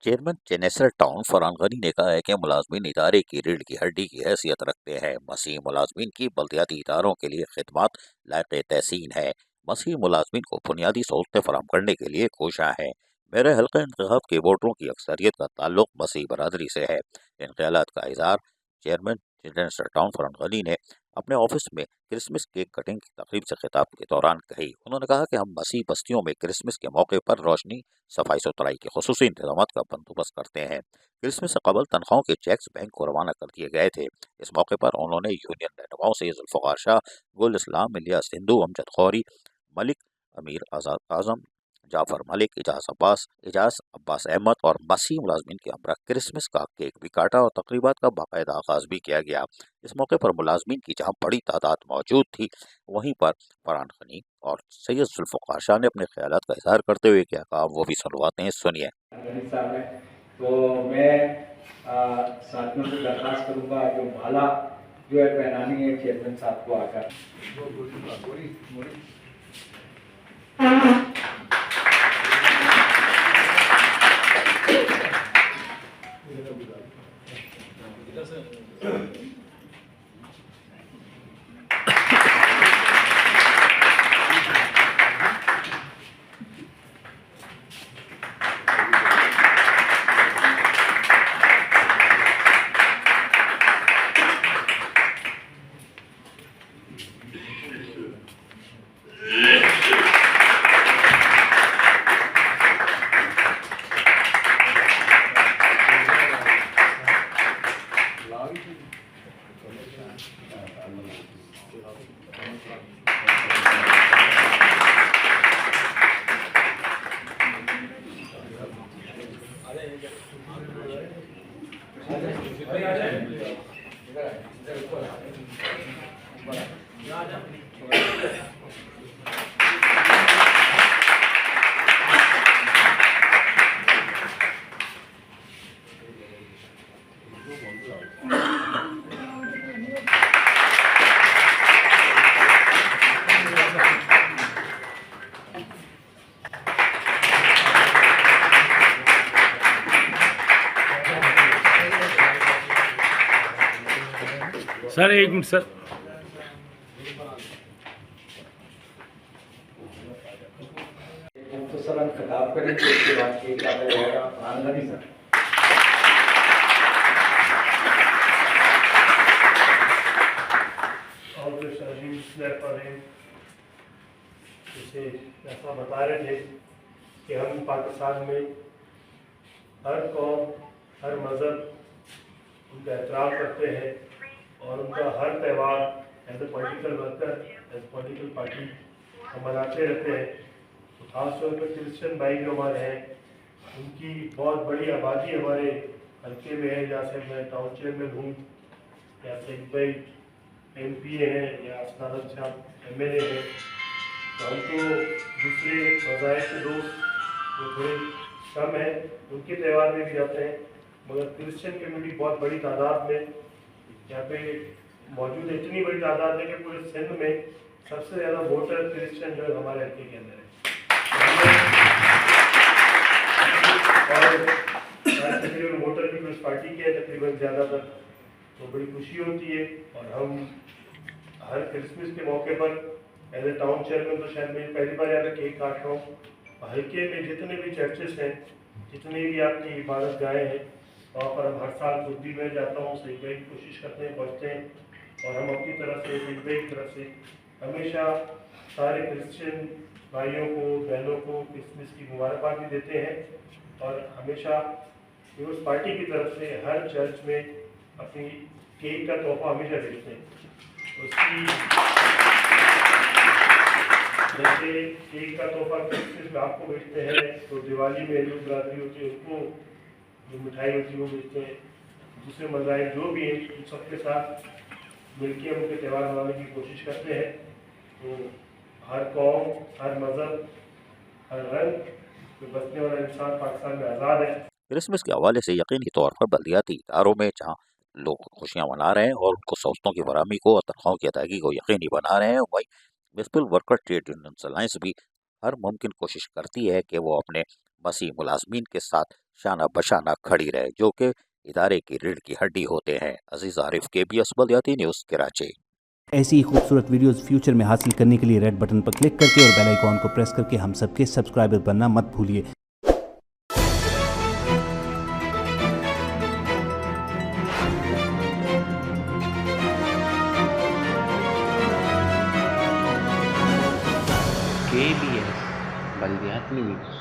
Chairman चेनेसर town Farhan Ghani ने कहा है कि मुलाजमीन इदारे की रीढ़ की हड्डी की हैसियत रखते हैं। मसीह मुलाजमीन की बल्दियाती इदारों के लिए खिदमत लायक तहसीन है। मसीह मुलाजमीन को बुनियादी सहूलतें फराहम करने के लिए कोशा है। मेरे हल्का इंतखाब के वोटरों की अक्सरियत का ताल्लुक मसीह बरादरी से है। इन ख्यालात का इजहार चेयरमैन चेनेसर टाउन फरहान गनी ने अपने ऑफिस में क्रिसमस केक कटिंग की तकरीब से खिताब के दौरान कही। उन्होंने कहा कि हम मसीह बस्तियों में क्रिसमस के मौके पर रोशनी, सफाई सुथराई के खुसूसी इंतजाम का बंदोबस्त करते हैं। क्रिसमस से कबल तनख्वाहों के चेक्स बैंक को रवाना कर दिए गए थे। इस मौके पर उन्होंने यूनियन रहनुमाओं से जुल्फ़िकार शाह, गुल इस्लाम, इलियास हिंदू, अमजद खौरी, मलिक अमीर आज़ाद आज़म, जाफर मलिक, इजाज अब्बास अहमद और मसीह मुलाजमीन के हमरा क्रिसमस का केक भी काटा और तकरीबात का बाकायदा आगाज भी किया गया। इस मौके पर मुलाजमीन की जहां बड़ी तादाद मौजूद थी, वहीं पर फरहान गनी और सैयद जुल्फ़िकार शाह ने अपने ख्यालात का इजहार करते हुए क्या कहा, वो भी सुनवाते हैं, सुनिए। तो मैं साथियों से दरखास्त करूंगा जो माला जो है पहनानी है चेयरमैन साहब को आकर। सर एक मिनट सर। मुख्तसरन खिताब करेंगे, उसके बाद केक काटा जाएगा। आनंदी सर। और जो शर्जील जैसे ऐसा बता रहे थे कि हम पाकिस्तान में हर कौम, हर मज़हब उनका एहतराम करते हैं और उनका हर त्यौहार as a political worker, as political party हम मनाते रहते हैं। तो खासतौर पर क्रिश्चियन भाई जो हमारे हैं, उनकी बहुत बड़ी आबादी हमारे हल्के में है। जहाँ से मैं टाउन चेयरमैन हूँ, या सईद भाई MP हैं, या असनाद साहब MLA हैं, तो हमको दूसरे मज़ाहिब के दोस्त जो थोड़े कम हैं उनके त्यौहार में भी जाते हैं, मगर क्रिश्चियन कम्युनिटी बहुत बड़ी तादाद में यहाँ पे मौजूद है। इतनी बड़ी तादाद है कि पूरे सिंध में सबसे ज़्यादा वोटर क्रिश्चियन जो है हमारे हल्के के अंदर है। और तकरीबन वोटर भी उस पार्टी के हैं तकरीबन ज़्यादातर, तो बड़ी खुशी होती है। और हम हर क्रिसमस के मौके पर एज ए टाउन चेयरमैन तो शायद मैं पहली बार यहाँ केक काट रहा हूँ। हल्के में जितने भी चर्चेस हैं, जितनी भी आपकी इबादत गाहें हैं, वहाँ पर हम हर साल खुद भी मैं जाता हूँ, सही की कोशिश करते हैं, पहुँचते हैं। और हम अपनी तरफ से, सही की तरफ से हमेशा सारे क्रिश्चियन भाइयों को, बहनों को क्रिसमस की मुबारकबाद भी देते हैं। और हमेशा पीपल्स पार्टी की तरफ से हर चर्च में अपनी केक का तोहफा हमेशा देते हैं। उसकी जैसे केक का तोहफा क्रिसमस में आपको भेजते हैं, तो दिवाली में हिंदू बरादरी होती है, उनको जो मिठाई होती है वो भेजते हैं। दूसरे मज़ाहिब जो भी हैं, उन सबके साथ मिलकर हम उनके त्यौहार मनाने की कोशिश करते हैं। तो हर कौम, हर मज़हब, हर रंग में बसने वाला इंसान पाकिस्तान में आज़ाद है। क्रिसमस के हवाले से यकीनी तौर पर बल्दियाती इदारों में जहाँ लोग खुशियां मना रहे हैं और उनको सहूलतों की फराहमी को और तनख्वाहों की अदायगी को यकीनी बना रहे हैं, वही municipal worker trade union alliance भी हर मुमकिन कोशिश करती है कि वो अपने मसीह मुलाजमीन के साथ शाना बशाना खड़ी रहे, जो कि इदारे की रीढ़ की हड्डी होते हैं। अजीज आरिफ, KBS बल्दियाती न्यूज़, कराची। ऐसी ही खूबसूरत वीडियोस फ्यूचर में हासिल करने के लिए रेड बटन पर क्लिक करके और बेल आइकॉन को प्रेस करके हम सबके सब्सक्राइबर बनना मत भूलिए। KBS बल्दियाती न्यूज़।